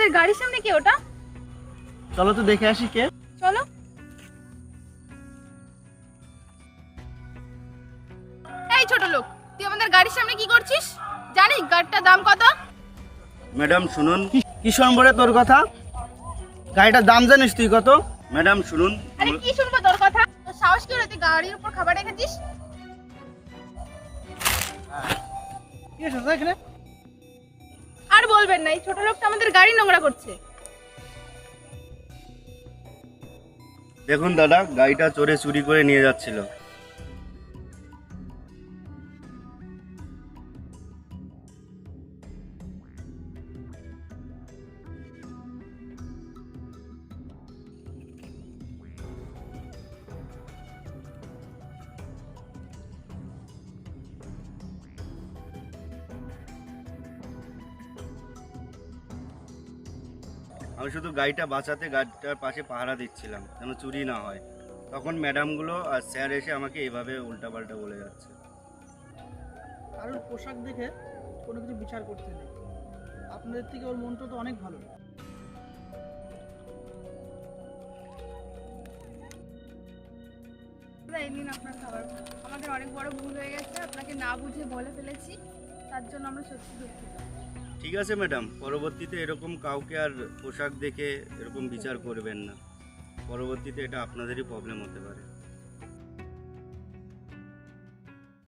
আমাদের গাড়ির সামনে কে ওটা? চলো তো দেখে আসি কে। চলো। এই ছোট লোক, তুই আমাদের গাড়ির সামনে কি করছিস? জানিস গাড়িটার দাম কত? ম্যাডাম শুনুন। কি শুনবো রে তোর কথা? গাড়িটার দাম জানিস তুই কত? ম্যাডাম শুনুন। আরে কি শুনবো তোর কথা? তোর সাহস কি হলো তুই গাড়ির উপর খাবার রেখেছিস? কি আছে এখানে? আর বলবেন না, এই ছোট লোকটা আমাদের গাড়ি নোংরা করছে। দেখুন দাদা, গাড়িটা চোরে চুরি করে নিয়ে যাচ্ছিল। আমি শুধু গাড়িটা বাঁচাতে গাড়িটার পাশে পাহারা দিচ্ছিলাম যেন চুরি না হয়। তখন ম্যাডামগুলো আর স্যার এসে আমাকে এভাবে উল্টাপাল্টা বলে যাচ্ছে। কারোর পোশাক দেখে কোনো কিছু বিচার করতে নেই। আপনাদের থেকে ওর মনটা তো অনেক ভালো। এই নিন আপনার খাবার। আমাদের অনেক বড় ভুল হয়ে গেছে, আপনাকে না বুঝে বলে ফেলেছি, তার জন্য আমরা সত্যি দুঃখিত। ঠিক আছে ম্যাডাম, পরবর্তীতে এরকম কাউকে আর পোশাক দেখে এরকম বিচার করবেন না। পরবর্তীতে এটা আপনাদেরই প্রবলেম হতে পারে।